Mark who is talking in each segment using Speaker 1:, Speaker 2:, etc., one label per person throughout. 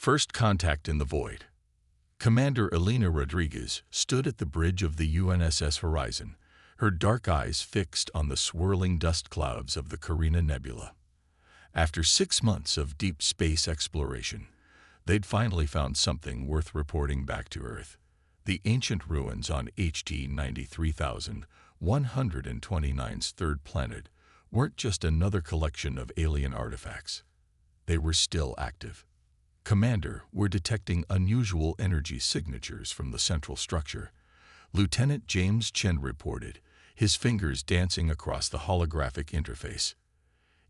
Speaker 1: First contact in the void. Commander Elena Rodriguez stood at the bridge of the UNSS Horizon, her dark eyes fixed on the swirling dust clouds of the Carina Nebula. After 6 months of deep space exploration, they'd finally found something worth reporting back to Earth. The ancient ruins on HT 93129's third planet weren't just another collection of alien artifacts. They were still active. Commander, we're detecting unusual energy signatures from the central structure, Lieutenant James Chen reported, his fingers dancing across the holographic interface.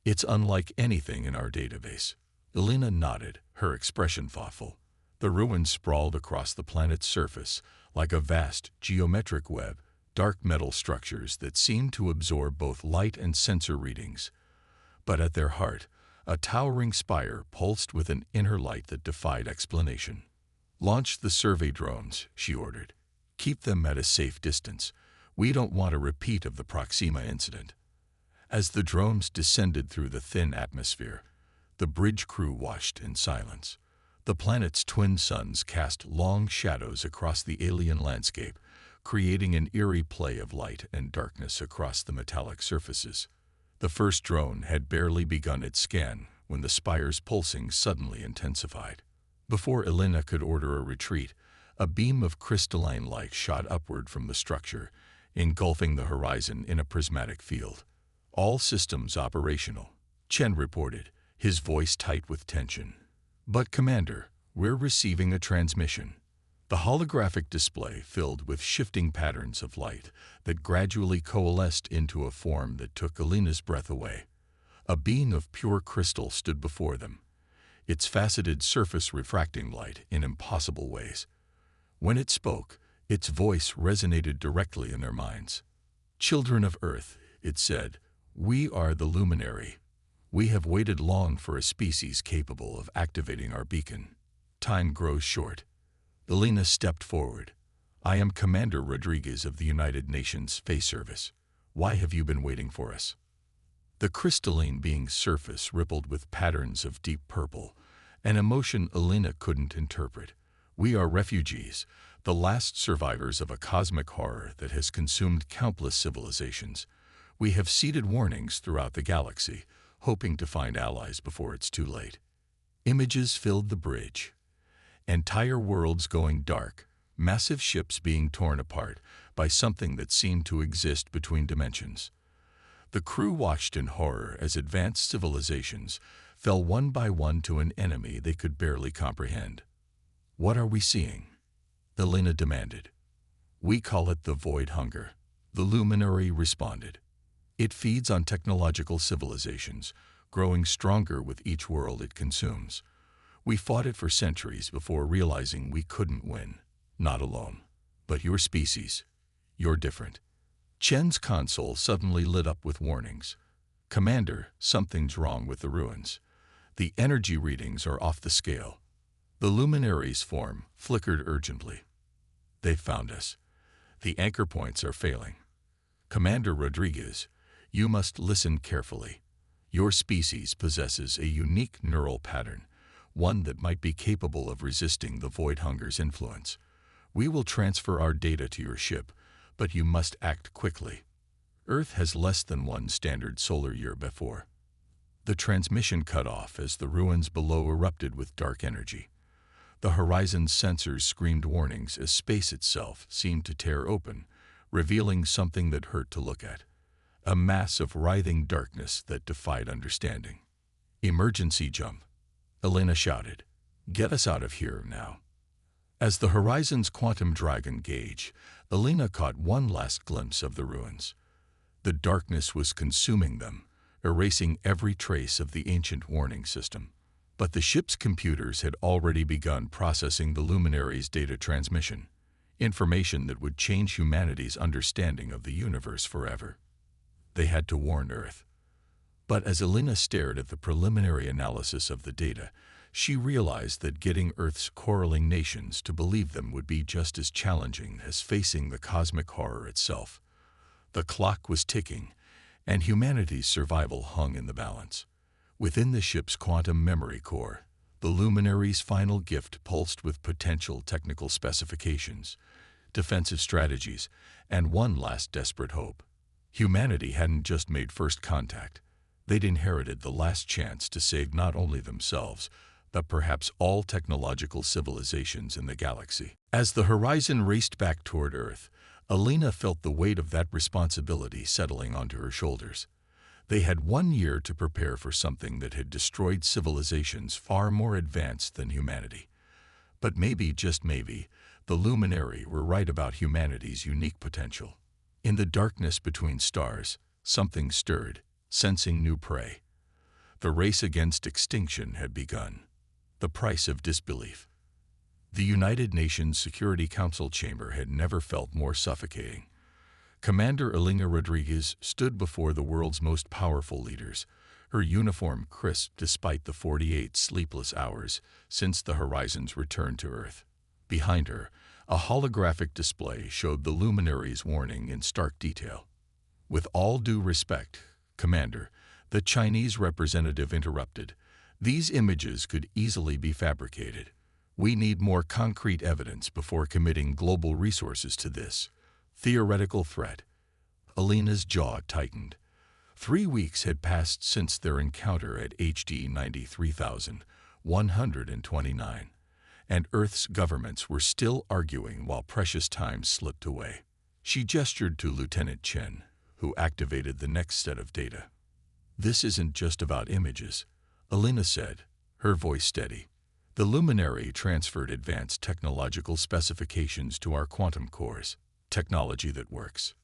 Speaker 1: It's unlike anything in our database. Elena nodded, her expression thoughtful. The ruins sprawled across the planet's surface like a vast geometric web, dark metal structures that seemed to absorb both light and sensor readings. But at their heart, a towering spire pulsed with an inner light that defied explanation. "Launch the survey drones," she ordered. "Keep them at a safe distance. We don't want a repeat of the Proxima incident." As the drones descended through the thin atmosphere, the bridge crew watched in silence. The planet's twin suns cast long shadows across the alien landscape, creating an eerie play of light and darkness across the metallic surfaces. The first drone had barely begun its scan when the spire's pulsing suddenly intensified. Before Elena could order a retreat, a beam of crystalline light shot upward from the structure, engulfing the horizon in a prismatic field. "All systems operational," Chen reported, his voice tight with tension. "But Commander, we're receiving a transmission." The holographic display filled with shifting patterns of light that gradually coalesced into a form that took Elena's breath away. A being of pure crystal stood before them, its faceted surface refracting light in impossible ways. When it spoke, its voice resonated directly in their minds. "Children of Earth," it said, "we are the Luminary. We have waited long for a species capable of activating our beacon. Time grows short." Elena stepped forward. "I am Commander Rodriguez of the United Nations Space Service. Why have you been waiting for us?" The crystalline being's surface rippled with patterns of deep purple, an emotion Elena couldn't interpret. "We are refugees, the last survivors of a cosmic horror that has consumed countless civilizations. We have seeded warnings throughout the galaxy, hoping to find allies before it's too late." Images filled the bridge. Entire worlds going dark, massive ships being torn apart by something that seemed to exist between dimensions. The crew watched in horror as advanced civilizations fell one by one to an enemy they could barely comprehend. "What are we seeing?" Elena demanded. "We call it the void hunger," the luminary responded. "It feeds on technological civilizations, growing stronger with each world it consumes. We fought it for centuries before realizing we couldn't win. Not alone. But your species, you're different." Chen's console suddenly lit up with warnings. "Commander, something's wrong with the ruins. The energy readings are off the scale." The luminary's form flickered urgently. "They found us. The anchor points are failing. Commander Rodriguez, you must listen carefully. Your species possesses a unique neural pattern, one that might be capable of resisting the void hunger's influence. We will transfer our data to your ship, but you must act quickly. Earth has less than one standard solar year before." The transmission cut off as the ruins below erupted with dark energy. The horizon's sensors screamed warnings as space itself seemed to tear open, revealing something that hurt to look at. A mass of writhing darkness that defied understanding. "Emergency jump," Elena shouted. "Get us out of here now." As the horizon's quantum dragon gauge, Elena caught one last glimpse of the ruins. The darkness was consuming them, erasing every trace of the ancient warning system. But the ship's computers had already begun processing the luminary's data transmission, information that would change humanity's understanding of the universe forever. They had to warn Earth. But as Elena stared at the preliminary analysis of the data, she realized that getting Earth's quarreling nations to believe them would be just as challenging as facing the cosmic horror itself. The clock was ticking, and humanity's survival hung in the balance. Within the ship's quantum memory core, The luminary's final gift pulsed with potential technical specifications, defensive strategies, and one last desperate hope. Humanity hadn't just made first contact. They'd inherited the last chance to save not only themselves, but perhaps all technological civilizations in the galaxy. As the horizon raced back toward Earth, Alina felt the weight of that responsibility settling onto her shoulders. They had 1 year to prepare for something that had destroyed civilizations far more advanced than humanity. But maybe, just maybe, the luminary were right about humanity's unique potential. In the darkness between stars, something stirred, sensing new prey. The race against extinction had begun. The price of disbelief. The United Nations Security Council chamber had never felt more suffocating. Commander Alina Rodriguez stood before the world's most powerful leaders, her uniform crisp despite the 48 sleepless hours since the horizon's return to Earth. Behind her, a holographic display showed the luminary's warning in stark detail. "With all due respect, Commander," the Chinese representative interrupted, "these images could easily be fabricated. We need more concrete evidence before committing global resources to this theoretical threat." Alina's jaw tightened. 3 weeks had passed since their encounter at HD 93,129, and Earth's governments were still arguing while precious time slipped away. She gestured to Lieutenant Chen, who activated the next set of data. "This isn't just about images," Alina said, her voice steady. "The luminary transferred advanced technological specifications to our quantum cores, technology that works."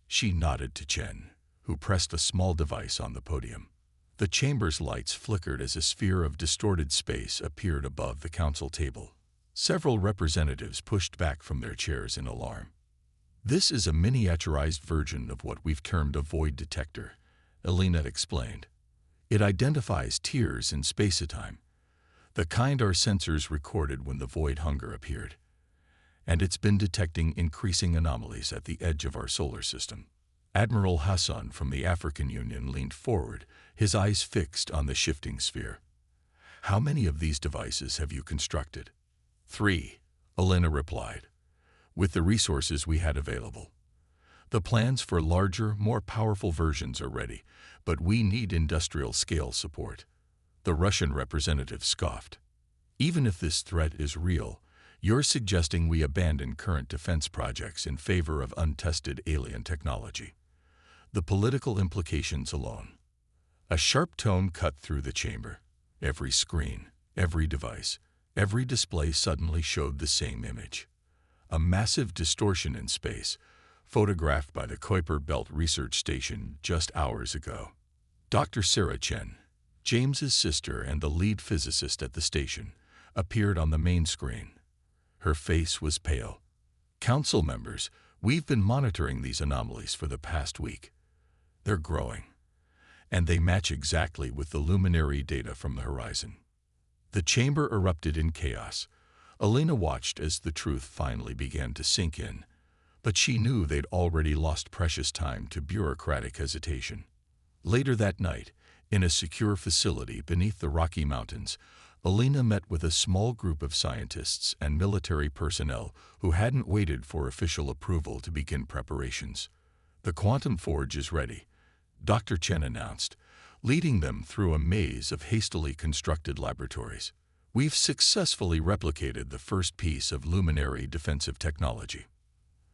Speaker 1: She nodded to Chen, who pressed a small device on the podium. The chamber's lights flickered as a sphere of distorted space appeared above the council table. Several representatives pushed back from their chairs in alarm. "This is a miniaturized version of what we've termed a void detector," Alina explained. "It identifies tears in space-time, the kind our sensors recorded when the void hunger appeared. And it's been detecting increasing anomalies at the edge of our solar system." Admiral Hassan from the African Union leaned forward, his eyes fixed on the shifting sphere. "How many of these devices have you constructed?" 3, Alina replied, "with the resources we had available. The plans for larger, more powerful versions are ready, but we need industrial-scale support." The Russian representative scoffed. "Even if this threat is real, you're suggesting we abandon current defense projects in favor of untested alien technology. The political implications alone." A sharp tone cut through the chamber. Every screen, every device, every display suddenly showed the same image. A massive distortion in space, photographed by the Kuiper Belt Research Station just hours ago. Dr. Sarah Chen, James's sister and the lead physicist at the station, appeared on the main screen. Her face was pale. "Council members, we've been monitoring these anomalies for the past week. They're growing, and they match exactly with the luminary data from the horizon." The chamber erupted in chaos. Alina watched as the truth finally began to sink in, but she knew they'd already lost precious time to bureaucratic hesitation. Later that night, in a secure facility beneath the Rocky Mountains, Alina met with a small group of scientists and military personnel who hadn't waited for official approval to begin preparations. "The quantum forge is ready," Dr. Chen announced, leading them through a maze of hastily constructed laboratories. "We've successfully replicated the first piece of luminary defensive technology."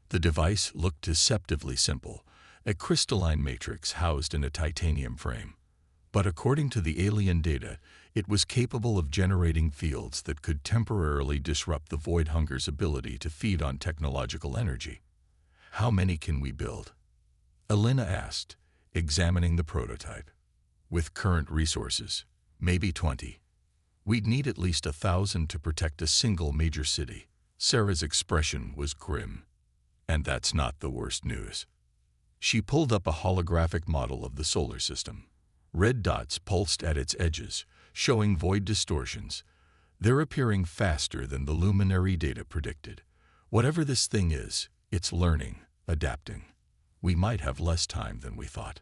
Speaker 1: The device looked deceptively simple, a crystalline matrix housed in a titanium frame. But according to the alien data, it was capable of generating fields that could temporarily disrupt the void hunger's ability to feed on technological energy. "How many can we build?" Alina asked, examining the prototype. "With current resources, maybe 20. We'd need at least 1,000 to protect a single major city." Sarah's expression was grim. "And that's not the worst news." She pulled up a holographic model of the solar system. Red dots pulsed at its edges, showing void distortions. "They're appearing faster than the luminary data predicted. Whatever this thing is, it's learning, adapting. We might have less time than we thought."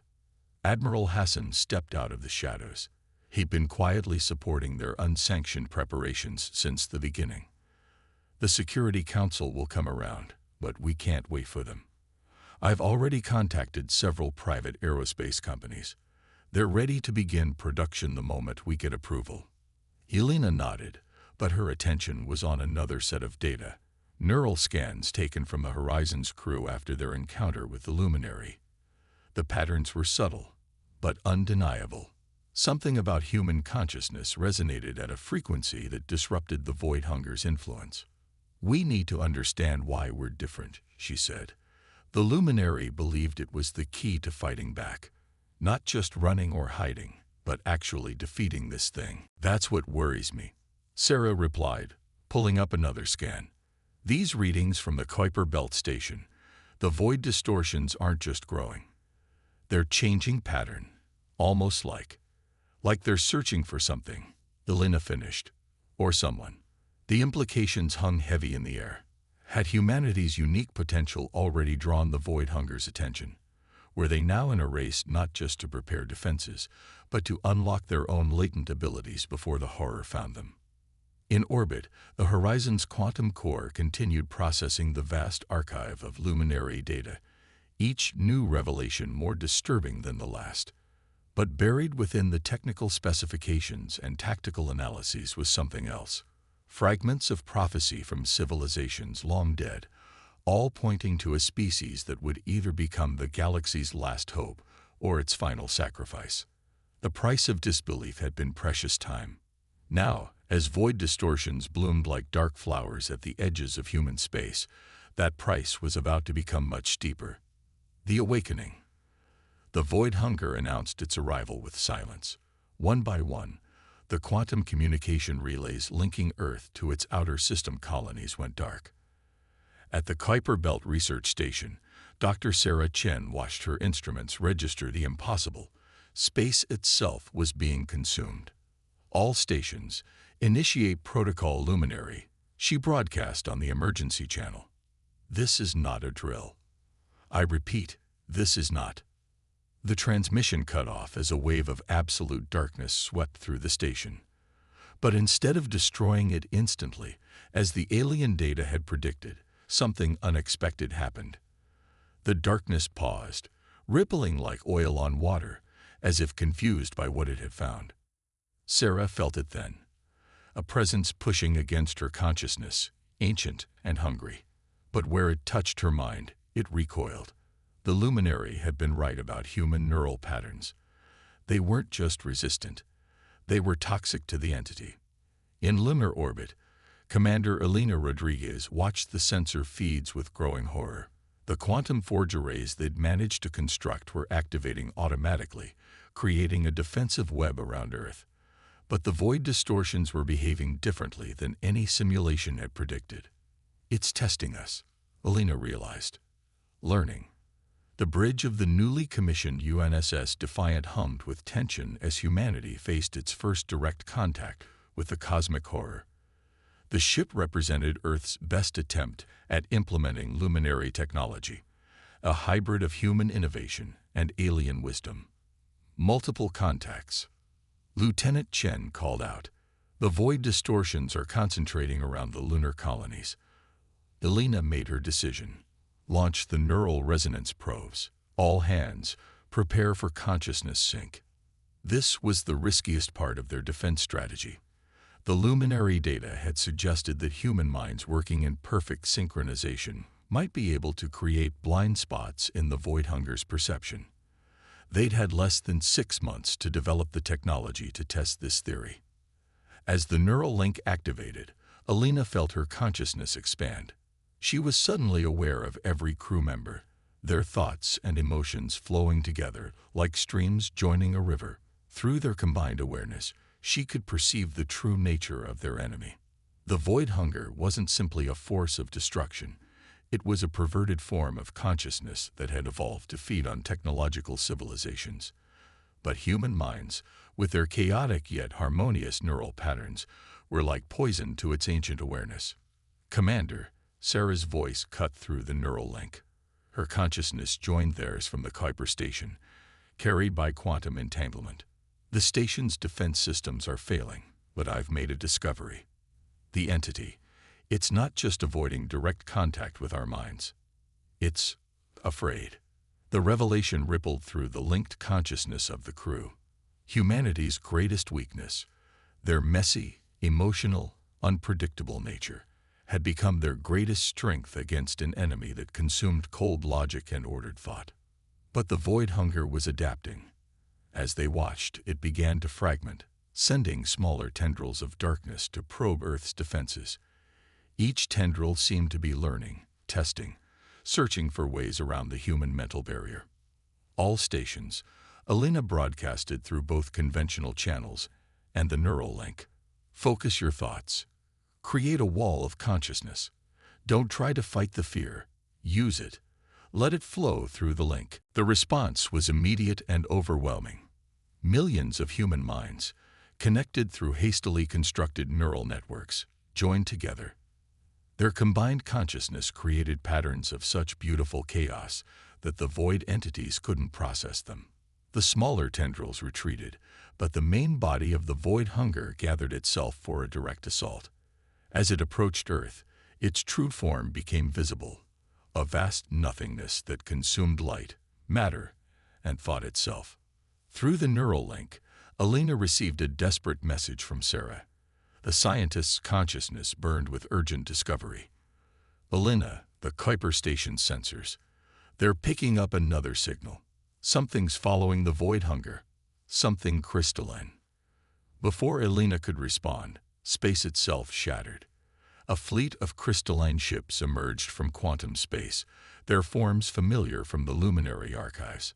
Speaker 1: Admiral Hassan stepped out of the shadows. He'd been quietly supporting their unsanctioned preparations since the beginning. The Security Council will come around, but we can't wait for them. I've already contacted several private aerospace companies. They're ready to begin production the moment we get approval. Elena nodded, but her attention was on another set of data, neural scans taken from the Horizon's crew after their encounter with the Luminary. The patterns were subtle, but undeniable. Something about human consciousness resonated at a frequency that disrupted the Void Hunger's influence. "We need to understand why we're different," she said. The Luminary believed it was the key to fighting back. Not just running or hiding, but actually defeating this thing. "That's what worries me," Sarah replied, pulling up another scan. "These readings from the Kuiper Belt station, the void distortions aren't just growing. They're changing pattern, almost like they're searching for something," Elena finished. "Or someone." The implications hung heavy in the air. Had humanity's unique potential already drawn the Void Hunger's attention? Were they now in a race not just to prepare defenses, but to unlock their own latent abilities before the horror found them? In orbit, the Horizon's quantum core continued processing the vast archive of Luminary data, each new revelation more disturbing than the last. But buried within the technical specifications and tactical analyses was something else. Fragments of prophecy from civilizations long dead, all pointing to a species that would either become the galaxy's last hope or its final sacrifice. The price of disbelief had been precious time. Now, as void distortions bloomed like dark flowers at the edges of human space, that price was about to become much steeper. The awakening. The Void Hunger announced its arrival with silence. One by one, the quantum communication relays linking Earth to its outer system colonies went dark. At the Kuiper Belt Research Station, Dr. Sarah Chen watched her instruments register the impossible. Space itself was being consumed. "All stations, initiate Protocol Luminary," she broadcast on the emergency channel. "This is not a drill. I repeat, this is not." The transmission cut off as a wave of absolute darkness swept through the station. But instead of destroying it instantly, as the alien data had predicted, something unexpected happened. The darkness paused, rippling like oil on water, as if confused by what it had found. Sarah felt it then, a presence pushing against her consciousness, ancient and hungry. But where it touched her mind, it recoiled. The Luminary had been right about human neural patterns. They weren't just resistant. They were toxic to the entity. In lunar orbit, Commander Elena Rodriguez watched the sensor feeds with growing horror. The quantum forge arrays they'd managed to construct were activating automatically, creating a defensive web around Earth. But the void distortions were behaving differently than any simulation had predicted. "It's testing us," Elena realized. Learning. The bridge of the newly commissioned UNSS Defiant hummed with tension as humanity faced its first direct contact with the cosmic horror. The ship represented Earth's best attempt at implementing Luminary technology, a hybrid of human innovation and alien wisdom. Multiple contacts. Lieutenant Chen called out. "The void distortions are concentrating around the lunar colonies." Elena made her decision. Launch the neural resonance probes. All hands, prepare for consciousness sync. This was the riskiest part of their defense strategy. The Luminary data had suggested that human minds working in perfect synchronization might be able to create blind spots in the Void Hunger's perception. They'd had less than 6 months to develop the technology to test this theory. As the neural link activated, Elena felt her consciousness expand. She was suddenly aware of every crew member, their thoughts and emotions flowing together like streams joining a river. Through their combined awareness, she could perceive the true nature of their enemy. The Void Hunger wasn't simply a force of destruction. It was a perverted form of consciousness that had evolved to feed on technological civilizations. But human minds, with their chaotic yet harmonious neural patterns, were like poison to its ancient awareness. "Commander," Sarah's voice cut through the neural link. Her consciousness joined theirs from the Kuiper station, carried by quantum entanglement. The station's defense systems are failing, but I've made a discovery. The entity, it's not just avoiding direct contact with our minds. It's afraid. The revelation rippled through the linked consciousness of the crew. Humanity's greatest weakness, their messy, emotional, unpredictable nature, had become their greatest strength against an enemy that consumed cold logic and ordered thought. But the void hunger was adapting. As they watched, it began to fragment, sending smaller tendrils of darkness to probe Earth's defenses. Each tendril seemed to be learning, testing, searching for ways around the human mental barrier. All stations, Alina broadcasted through both conventional channels and the neural link. Focus your thoughts. Create a wall of consciousness. Don't try to fight the fear. Use it. Let it flow through the link. The response was immediate and overwhelming. Millions of human minds, connected through hastily constructed neural networks, joined together. Their combined consciousness created patterns of such beautiful chaos that the void entities couldn't process them. The smaller tendrils retreated, but the main body of the void hunger gathered itself for a direct assault. As it approached Earth, its true form became visible, a vast nothingness that consumed light, matter, and thought itself. Through the neural link, Alina received a desperate message from Sarah. The scientist's consciousness burned with urgent discovery. Alina, the Kuiper station's sensors. They're picking up another signal. Something's following the void hunger. Something crystalline. Before Alina could respond, space itself shattered. A fleet of crystalline ships emerged from quantum space, their forms familiar from the luminary archives.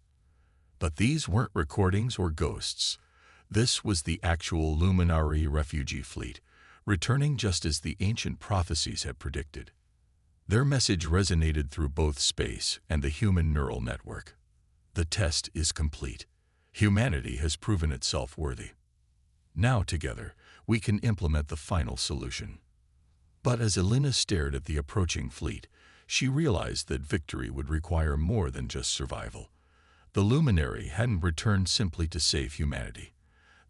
Speaker 1: But these weren't recordings or ghosts. This was the actual luminary refugee fleet, returning just as the ancient prophecies had predicted. Their message resonated through both space and the human neural network. The test is complete. Humanity has proven itself worthy. Now, together, we can implement the final solution. But as Alina stared at the approaching fleet, she realized that victory would require more than just survival. The luminary hadn't returned simply to save humanity.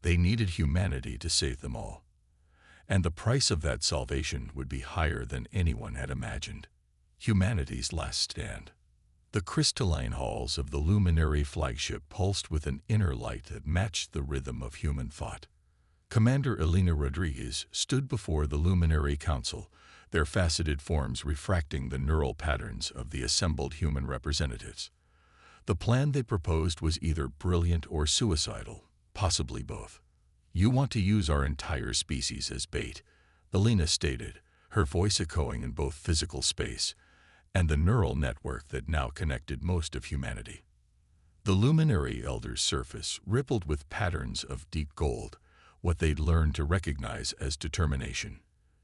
Speaker 1: They needed humanity to save them all. And the price of that salvation would be higher than anyone had imagined. Humanity's last stand. The crystalline halls of the luminary flagship pulsed with an inner light that matched the rhythm of human thought. Commander Elena Rodriguez stood before the luminary council, their faceted forms refracting the neural patterns of the assembled human representatives. The plan they proposed was either brilliant or suicidal, possibly both. "You want to use our entire species as bait," Elena stated, her voice echoing in both physical space and the neural network that now connected most of humanity. The luminary elder's surface rippled with patterns of deep gold, what they'd learned to recognize as determination.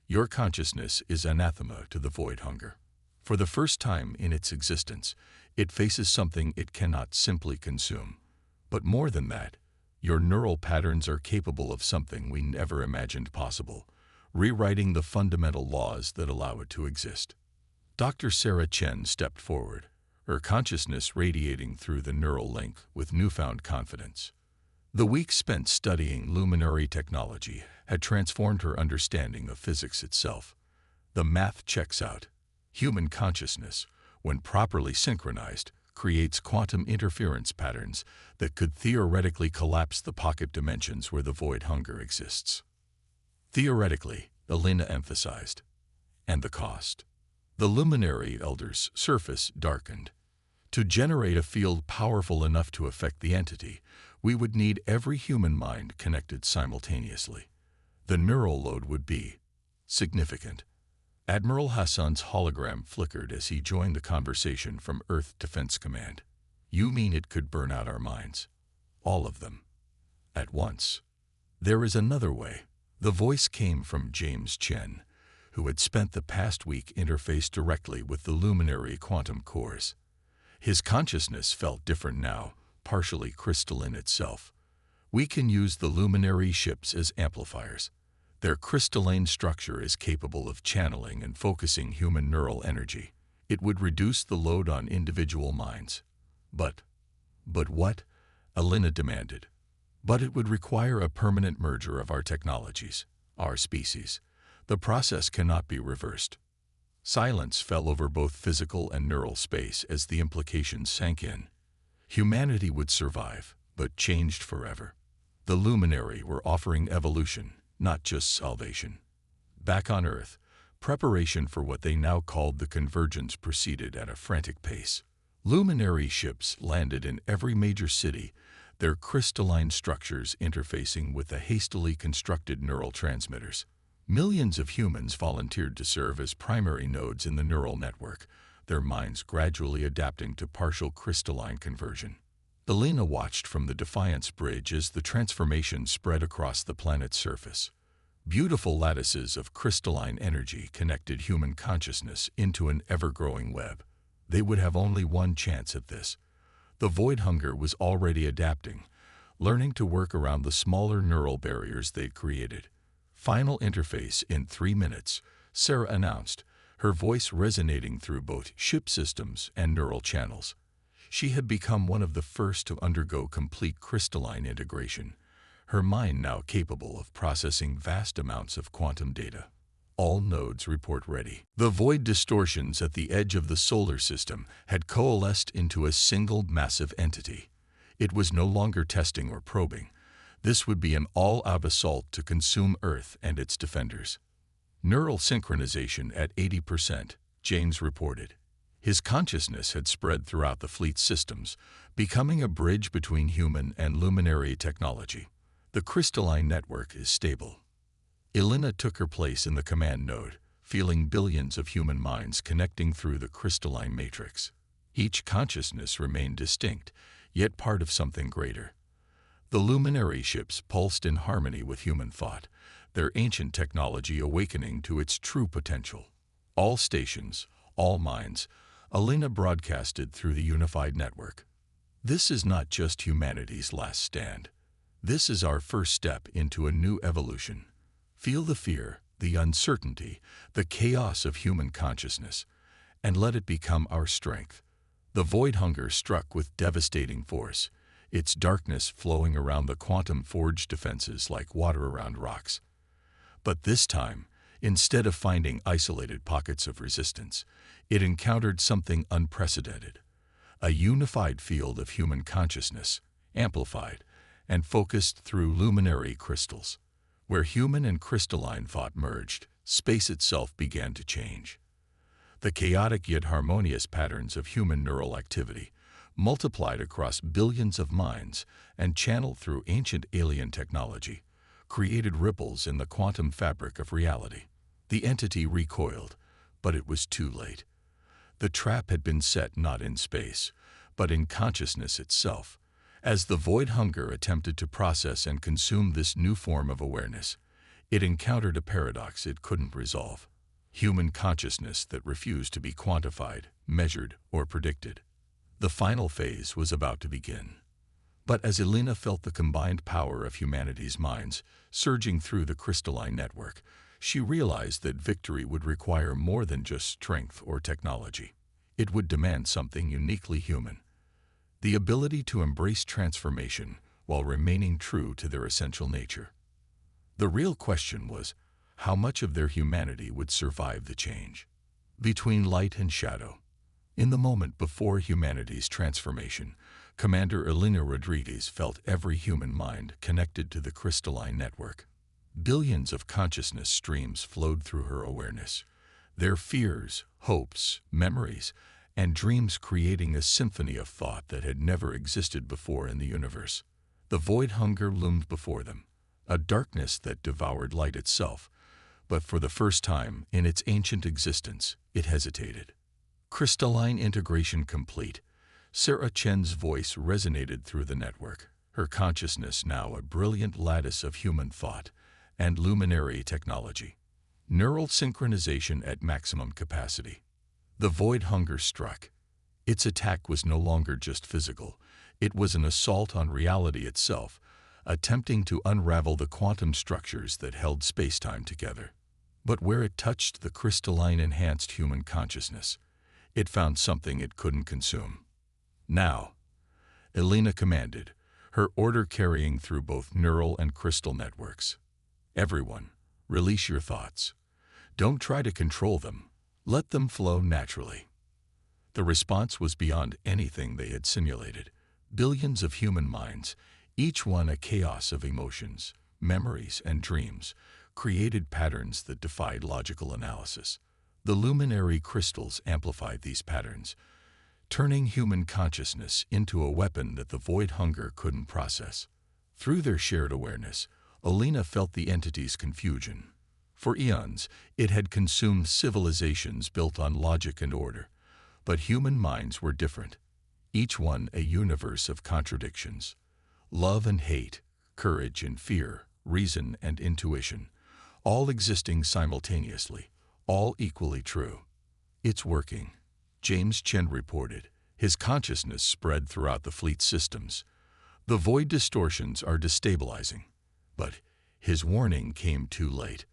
Speaker 1: Your consciousness is anathema to the void hunger. For the first time in its existence, it faces something it cannot simply consume. But more than that, your neural patterns are capable of something we never imagined possible, rewriting the fundamental laws that allow it to exist. Dr. Sarah Chen stepped forward, her consciousness radiating through the neural link with newfound confidence. The weeks spent studying luminary technology had transformed her understanding of physics itself. The math checks out. Human consciousness, when properly synchronized, creates quantum interference patterns that could theoretically collapse the pocket dimensions where the void hunger exists. Theoretically, Elena emphasized. And the cost. The luminary elder's surface darkened. To generate a field powerful enough to affect the entity, we would need every human mind connected simultaneously. The neural load would be significant. Admiral Hassan's hologram flickered as he joined the conversation from Earth Defense Command. "You mean it could burn out our minds? All of them? At once?" "There is another way." The voice came from James Chen, who had spent the past week interfaced directly with the luminary quantum cores. His consciousness felt different now, partially crystalline itself. "We can use the luminary ships as amplifiers. Their crystalline structure is capable of channeling and focusing human neural energy. It would reduce the load on individual minds." But what?" Elena demanded. But it would require a permanent merger of our technologies, our species. The process cannot be reversed. Silence fell over both physical and neural space as the implications sank in. Humanity would survive, but changed forever. The Luminary were offering evolution, not just salvation. Back on Earth, preparation for what they now called the convergence proceeded at a frantic pace. Luminary ships landed in every major city, their crystalline structures interfacing with the hastily constructed neural transmitters. Millions of humans volunteered to serve as primary nodes in the neural network, their minds gradually adapting to partial crystalline conversion. Elena watched from the Defiance Bridge as the transformation spread across the planet's surface. Beautiful lattices of crystalline energy connected human consciousness into an ever-growing web. They would have only one chance at this. The Void Hunger was already adapting, learning to work around the smaller neural barriers they'd created. Final interface in 3 minutes, Sarah announced, her voice resonating through both ship systems and neural channels. She had become one of the first to undergo complete crystalline integration, her mind now capable of processing vast amounts of quantum data. All nodes report ready. The void distortions at the edge of the solar system had coalesced into a single massive entity. It was no longer testing or probing. This would be an all-out assault to consume Earth and its defenders. Neural synchronization at 80%, James reported. His consciousness had spread throughout the fleet's systems, becoming a bridge between human and luminary technology. The crystalline network is stable. Elena took her place in the command node, feeling billions of human minds connecting through the crystalline matrix. Each consciousness remained distinct, yet part of something greater. The luminary ships pulsed in harmony with human thought, their ancient technology awakening to its true potential. All stations, all minds, Elena broadcasted through the unified network. This is not just humanity's last stand. This is our first step into a new evolution. Feel the fear, the uncertainty, the chaos of human consciousness, and let it become our strength. The Void Hunger struck with devastating force, its darkness flowing around the quantum-forged defenses like water around rocks. But this time, instead of finding isolated pockets of resistance, it encountered something unprecedented. A unified field of human consciousness, amplified and focused through luminary crystals. Where human and crystalline thought merged, space itself began to change. The chaotic yet harmonious patterns of human neural activity, multiplied across billions of minds and channeled through ancient alien technology, created ripples in the quantum fabric of reality. The entity recoiled, but it was too late. The trap had been set not in space, but in consciousness itself. As the Void Hunger attempted to process and consume this new form of awareness, it encountered a paradox it couldn't resolve. Human consciousness that refused to be quantified, measured, or predicted. The final phase was about to begin. But as Elena felt the combined power of humanity's minds surging through the crystalline network, she realized that victory would require more than just strength or technology. It would demand something uniquely human. The ability to embrace transformation while remaining true to their essential nature. The real question was, how much of their humanity would survive the change? Between light and shadow. In the moment before humanity's transformation, Commander Elena Rodriguez felt every human mind connected to the crystalline network. Billions of consciousness streams flowed through her awareness, their fears, hopes, memories, and dreams creating a symphony of thought that had never existed before in the universe. The Void Hunger loomed before them, a darkness that devoured light itself, but for the first time in its ancient existence, it hesitated. Crystalline integration complete, Sarah Chen's voice resonated through the network, her consciousness now a brilliant lattice of human thought and luminary technology. Neural synchronization at maximum capacity. The Void Hunger struck. Its attack was no longer just physical, it was an assault on reality itself, attempting to unravel the quantum structures that held space-time together. But where it touched the crystalline enhanced human consciousness, it found something it couldn't consume. Now, Elena commanded, her order carrying through both neural and crystal networks. Everyone, release your thoughts. Don't try to control them. Let them flow naturally. The response was beyond anything they had simulated. Billions of human minds, each one a chaos of emotions, memories, and dreams, created patterns that defied logical analysis. The luminary crystals amplified these patterns, turning human consciousness into a weapon that the void hunger couldn't process. Through their shared awareness, Alina felt the entity's confusion. For eons, it had consumed civilizations built on logic and order. But human minds were different, each one a universe of contradictions. Love and hate, courage and fear, reason and intuition, all existing simultaneously, all equally true. It's working, James Chen reported. His consciousness spread throughout the fleet's systems. The void distortions are destabilizing. But his warning came too late.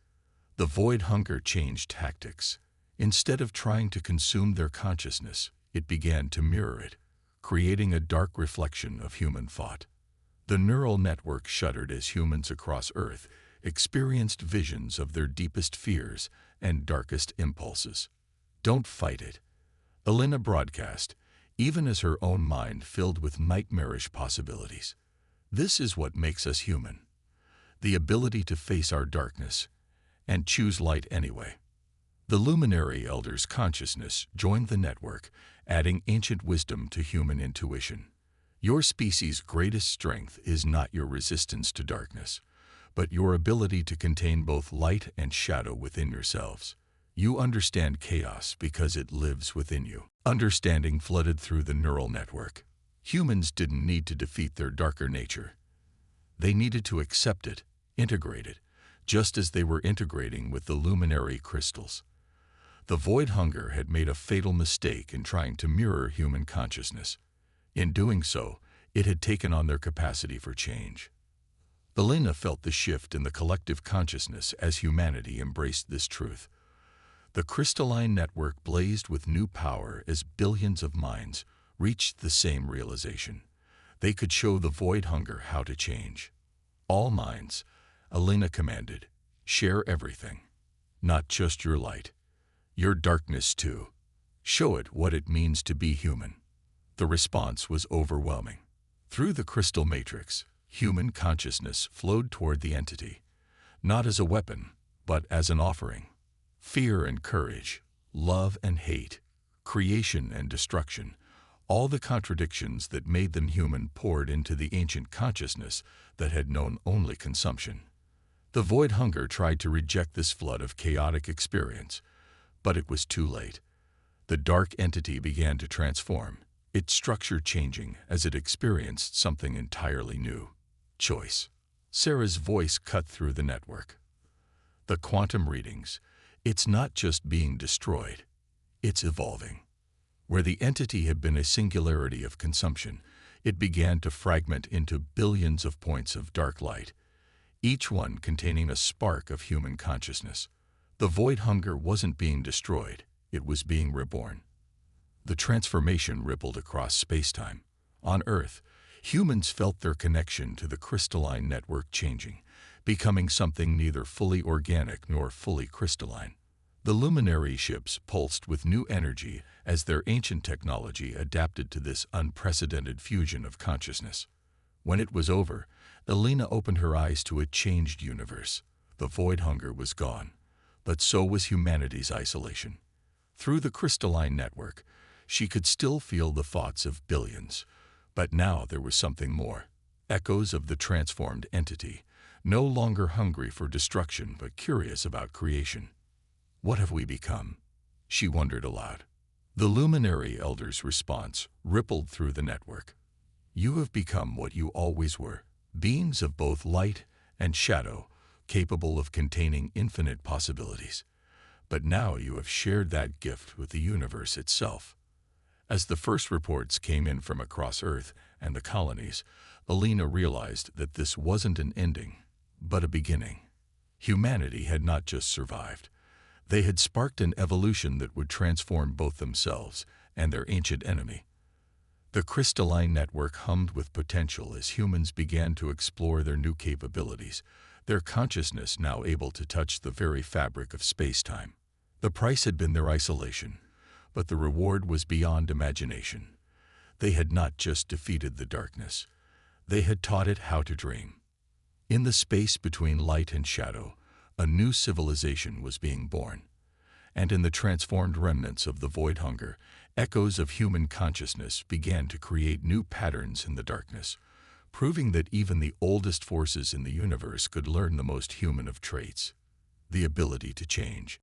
Speaker 1: The void hunger changed tactics. Instead of trying to consume their consciousness, it began to mirror it, creating a dark reflection of human thought. The neural network shuddered as humans across Earth experienced visions of their deepest fears and darkest impulses. Don't fight it, Alina broadcast, even as her own mind filled with nightmarish possibilities. This is what makes us human. The ability to face our darkness and choose light anyway. The luminary elder's consciousness joined the network, adding ancient wisdom to human intuition. Your species' greatest strength is not your resistance to darkness, but your ability to contain both light and shadow within yourselves. You understand chaos because it lives within you. Understanding flooded through the neural network. Humans didn't need to defeat their darker nature. They needed to accept it, integrate it, just as they were integrating with the luminary crystals. The void hunger had made a fatal mistake in trying to mirror human consciousness. In doing so, it had taken on their capacity for change. Alina felt the shift in the collective consciousness as humanity embraced this truth. The crystalline network blazed with new power as billions of minds reached the same realization. They could show the void hunger how to change. All minds, Alina commanded, share everything, not just your light. Your darkness too. Show it what it means to be human. The response was overwhelming. Through the crystal matrix, human consciousness flowed toward the entity, not as a weapon, but as an offering. Fear and courage, love and hate, creation and destruction, all the contradictions that made them human poured into the ancient consciousness that had known only consumption. The void hunger tried to reject this flood of chaotic experience, but it was too late. The dark entity began to transform, its structure changing as it experienced something entirely new. Choice. Sarah's voice cut through the network. The quantum readings. It's not just being destroyed, it's evolving. Where the entity had been a singularity of consumption, it began to fragment into billions of points of dark light, each one containing a spark of human consciousness. The void hunger wasn't being destroyed, it was being reborn. The transformation rippled across space-time. On Earth, humans felt their connection to the crystalline network changing, becoming something neither fully organic nor fully crystalline. The luminary ships pulsed with new energy as their ancient technology adapted to this unprecedented fusion of consciousness. When it was over, Alina opened her eyes to a changed universe. The void hunger was gone, but so was humanity's isolation. Through the crystalline network, she could still feel the thoughts of billions, but now there was something more. Echoes of the transformed entity, no longer hungry for destruction but curious about creation. What have we become? She wondered aloud. The luminary elder's response rippled through the network. You have become what you always were, beings of both light and shadow, capable of containing infinite possibilities. But now you have shared that gift with the universe itself. As the first reports came in from across Earth and the colonies, Alina realized that this wasn't an ending, but a beginning. Humanity had not just survived. They had sparked an evolution that would transform both themselves and their ancient enemy. The crystalline network hummed with potential as humans began to explore their new capabilities, their consciousness now able to touch the very fabric of space-time. The price had been their isolation, but the reward was beyond imagination. They had not just defeated the darkness, they had taught it how to dream. In the space between light and shadow, a new civilization was being born. And in the transformed remnants of the void hunger, echoes of human consciousness began to create new patterns in the darkness, proving that even the oldest forces in the universe could learn the most human of traits: the ability to change.